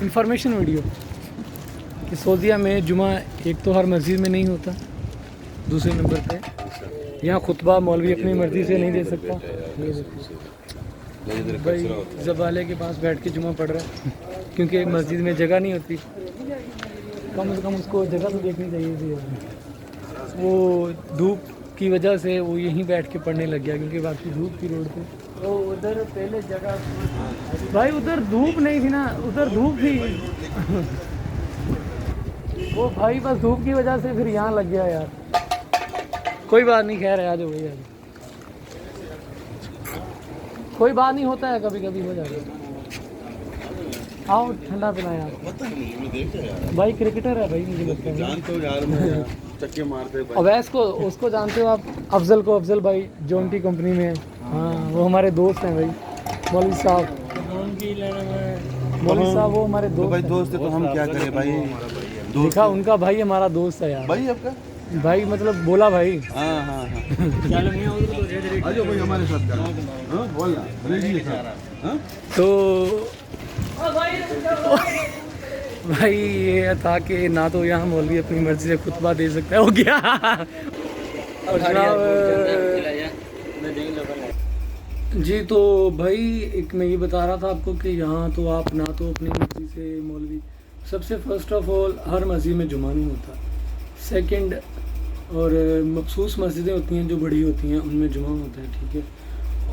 Information video कि सऊदीया में जुमा एक तो हर मस्जिद में नहीं होता, दूसरे नंबर पे यहाँ खुतबा मौलवी अपनी मर्ज़ी से नहीं दे सकता। भाई ज़बाले के पास बैठ के जुमा पढ़ रहा है क्योंकि मस्जिद में जगह नहीं होती, कम से कम उसको जगह तो देखनी चाहिए थी। वो धूप की वजह से वो यहीं बैठ के पढ़ने लग गया क्योंकि बाकी धूप थी रोड पे। तो उधर पहले जगह भाई उधर धूप नहीं थी ना, उधर धूप थी वो भाई बस धूप की वजह से फिर यहाँ लग गया यार। कोई बात नहीं, खैर है, आ जाओ भैया, कोई बात नहीं, होता है कभी कभी हो जाता है। आओ ठंडा पिलाएं आप। भाई क्रिकेटर है भाई, मुझे लगता है जानते हो यार, मैं चक्के मारते हैं। अवैस को उसको जानते हो आप, अफजल को, अफजल भाई जोंटी कंपनी में है। हाँ वो हमारे दोस्त हैं भाई, मौलवी साहब। मौलवी साहब वो हमारे दोस्त भाई दोस्त है तो हम क्या करें भाई, देखा उनका भाई हमारा दोस्त है यार। भाई आपका भाई मतलब बोला भाई। हाँ हाँ हाँ आ जाओ भाई हमारे साथ, बोलना तो भाई ये था कि ना तो यहाँ मौलवी अपनी मर्जी से खुतबा दे सकता है, हो गया। और जनाब जी, तो भाई एक मैं ये बता रहा था आपको कि यहाँ तो आप ना तो अपनी मर्जी से मौलवी, सबसे फर्स्ट ऑफ ऑल हर मस्जिद में जुमा नहीं होता। सेकंड, और मखसूस मस्जिदें होती हैं जो बड़ी होती हैं उनमें जुमा होता है, ठीक है।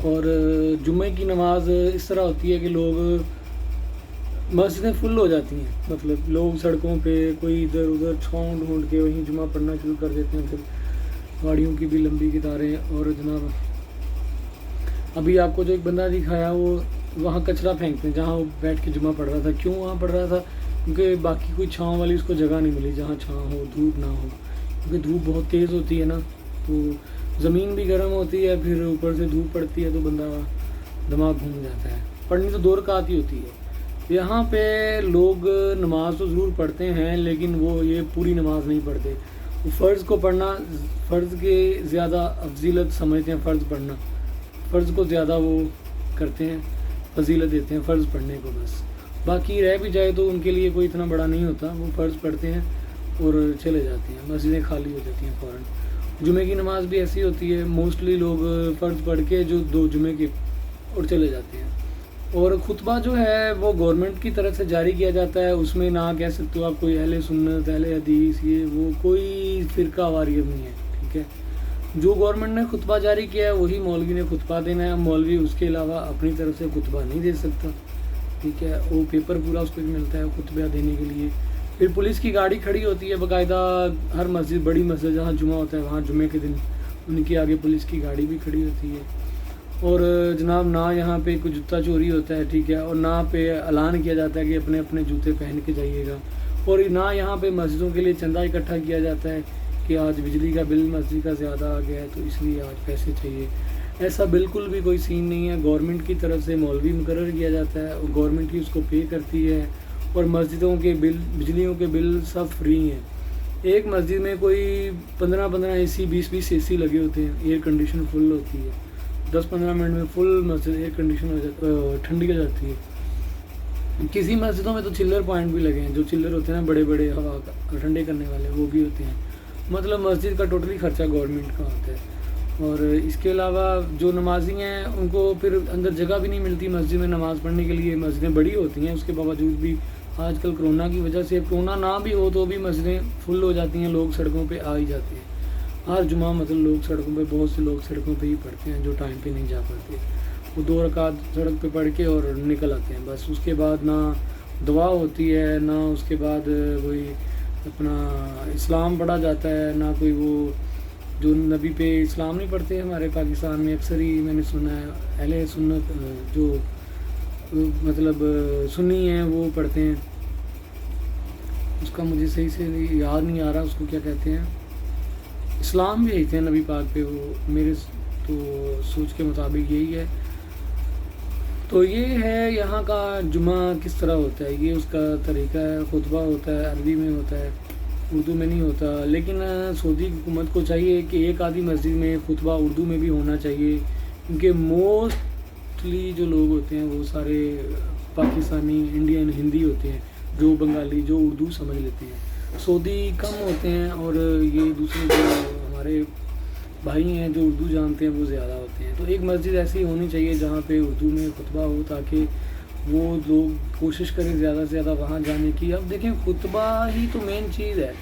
और जुम्मे की नमाज़ इस तरह होती है कि लोग, मस्जिदें फुल हो जाती हैं, मतलब लोग सड़कों पे कोई इधर उधर छाँव ढूंढ के वहीं जुमा पढ़ना शुरू कर देते हैं, फिर गाड़ियों की भी लंबी कतारें। और जनाब अभी आपको जो एक बंदा दिखाया वो वहाँ कचरा फेंकते हैं जहाँ वो बैठ के जुमा पढ़ रहा था। क्यों वहाँ पढ़ रहा था? क्योंकि बाकी कोई छाँव वाली उसको जगह नहीं मिली जहाँ छाँव हो, धूप ना हो, क्योंकि धूप बहुत तेज़ होती है ना, तो ज़मीन भी गर्म होती है, फिर ऊपर से धूप पड़ती है तो बंदा दिमाग घूम जाता है। पढ़नी तो 2 रकात ही होती है। यहाँ पे लोग नमाज तो ज़रूर पढ़ते हैं लेकिन वो ये पूरी नमाज नहीं पढ़ते। वो फ़र्ज़ को पढ़ना, फ़र्ज़ के ज़्यादा अफजीलत समझते हैं, फ़र्ज़ पढ़ना, फ़र्ज़ को ज़्यादा वो करते हैं, फजीलत देते हैं फ़र्ज़ पढ़ने को बस। बाकी रह भी जाए तो उनके लिए कोई इतना बड़ा नहीं होता, वो फ़र्ज़ पढ़ते हैं और चले जाते हैं, मस्जिदें खाली हो जाती हैं फ़ौरन। जुमे की नमाज़ भी ऐसी होती है, मोस्टली लोग फ़र्ज़ पढ़ के जो 2 जुमे के और चले जाते हैं। और खुतबा जो है वो गवर्नमेंट की तरफ से जारी किया जाता है, उसमें ना कह सकते हो आप कोई अहले सुन्नत, अहले हदीस, ये वो कोई फ़िरका वारियत नहीं है, ठीक है। जो गवर्नमेंट ने खुतबा जारी किया है वही मौलवी ने खुतबा देना है, मौलवी उसके अलावा अपनी तरफ से खुतबा नहीं दे सकता, ठीक है। वो पेपर पूरा उसको मिलता है खुतबा देने के लिए। फिर पुलिस की गाड़ी खड़ी होती है बाकायदा, हर मस्जिद, बड़ी मस्जिद जहाँ जुमा होता है वहाँ जुमे के दिन उनके आगे पुलिस की गाड़ी भी खड़ी होती है। और जनाब ना यहाँ पे कोई जूता चोरी होता है, ठीक है, और ना पे ऐलान किया जाता है कि अपने अपने जूते पहन के जाइएगा। और ना यहाँ पे मस्जिदों के लिए चंदा इकट्ठा किया जाता है कि आज बिजली का बिल मस्जिद का ज़्यादा आ गया है तो इसलिए आज पैसे चाहिए। ऐसा बिल्कुल भी कोई सीन नहीं है। गवर्नमेंट की तरफ से मौलवी मुकर्रर किया जाता है और गवर्नमेंट ही उसको पे करती है। और मस्जिदों के बिल, बिजलियों के बिल सब फ्री हैं। एक मस्जिद में कोई 15-15 AC, 20-20 AC लगे होते हैं, एयर कंडीशन फुल होती है, 10-15 मिनट में फुल मस्जिद एयर कंडीशन हो ठंडी हो जाती है। किसी मस्जिदों में तो चिल्लर पॉइंट भी लगे हैं, जो चिल्लर होते हैं ना बड़े बड़े हवा का ठंडे करने वाले, वो भी होते हैं। मतलब मस्जिद का टोटली खर्चा गवर्नमेंट का होता है। और इसके अलावा जो नमाजी हैं उनको फिर अंदर जगह भी नहीं मिलती मस्जिद में नमाज़ पढ़ने के लिए। मस्जिदें बड़ी होती हैं, उसके बावजूद भी आजकल कोरोना की वजह से, कोरोना ना भी हो तो भी मस्जिदें फुल हो जाती हैं, लोग सड़कों पे आ ही जाते हैं। हर जुमा मतलब लोग सड़कों पे, बहुत से लोग सड़कों पे ही पढ़ते हैं जो टाइम पे नहीं जा पाते। वो 2 रकात सड़क पे पढ़ के और निकल आते हैं बस। उसके बाद ना दुआ होती है, ना उसके बाद कोई अपना इस्लाम पढ़ा जाता है, ना कोई वो जो नबी पे इस्लाम नहीं पढ़ते। हमारे पाकिस्तान में अक्सर ही मैंने सुना है अहले सुन्नत जो मतलब सुन्नी हैं वो पढ़ते हैं, उसका मुझे सही से याद नहीं आ रहा उसको क्या कहते हैं। इस्लाम भी भेजते हैं नबी पाक पे, वो मेरे तो सोच के मुताबिक यही है। तो ये है यहाँ का जुमा किस तरह होता है, ये उसका तरीका है। खुतबा होता है अरबी में होता है, उर्दू में नहीं होता। लेकिन सऊदी हुकूमत को चाहिए कि एक आधी मस्जिद में खुतबा उर्दू में भी होना चाहिए, क्योंकि मोस्टली जो लोग होते हैं वो सारे पाकिस्तानी, इंडियन, हिंदी होते हैं, जो बंगाली, जो उर्दू समझ लेते हैं। सऊदी कम होते हैं और ये दूसरे जो हमारे भाई हैं जो उर्दू जानते हैं वो ज़्यादा होते हैं। तो एक मस्जिद ऐसी होनी चाहिए जहाँ पे उर्दू में खुतबा हो, ताकि वो लोग कोशिश करें ज़्यादा से ज़्यादा वहाँ जाने की। अब देखें, खुतबा ही तो मेन चीज़ है।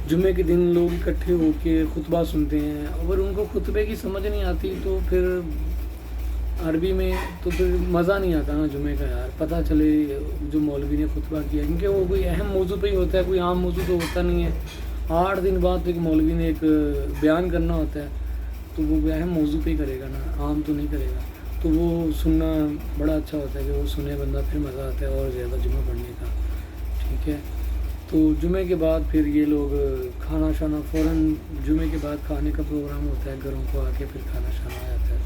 जुम्मे के दिन लोग इकट्ठे होके खुतबा सुनते हैं, अगर उनको खुतबे की समझ नहीं आती तो फिर अरबी में तो फिर मज़ा नहीं आता ना जुम्मे का यार। पता चले जो मौलवी ने खुतबा किया, क्योंकि वो कोई अहम मौजू पे ही होता है, कोई आम मौजू तो होता नहीं है। 8 दिन बाद एक मौलवी ने एक बयान करना होता है, तो वो अहम मौजू पे ही करेगा ना, आम तो नहीं करेगा। तो वो सुनना बड़ा अच्छा होता है कि वो सुने बंदा, फिर मज़ा आता है और ज़्यादा जुम्मा पढ़ने का। ठीक है, तो जुमे के बाद फिर ये लोग खाना शाना फ़ौरन जुमे के बाद खाने का प्रोग्राम होता है, घरों को आके फिर खाना शाना आ जाता है।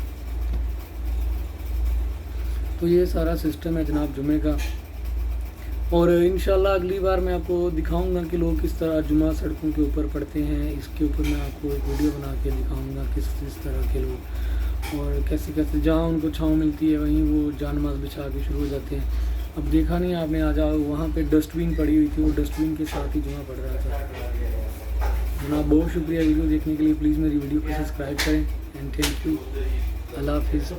तो ये सारा सिस्टम है जनाब जुमे का। और इंशाल्लाह अगली बार मैं आपको दिखाऊंगा कि लोग किस तरह जुमा सड़कों के ऊपर पढ़ते हैं। इसके ऊपर मैं आपको एक वीडियो बना के दिखाऊंगा किस तरह के लोग, और कैसे कैसे जहाँ उनको छाँव मिलती है वहीं वो जानमाज बिछा के शुरू हो जाते हैं। अब देखा नहीं आपने, आ जाओ वहाँ पे डस्टबिन पड़ी हुई थी, वो डस्टबिन के साथ ही जुमा पड़ रहा था। जनाब बहुत शुक्रिया वीडियो देखने के लिए। प्लीज़ मेरी वीडियो को सब्सक्राइब करें एंड थैंक यू। अल्लाह हाफिज़।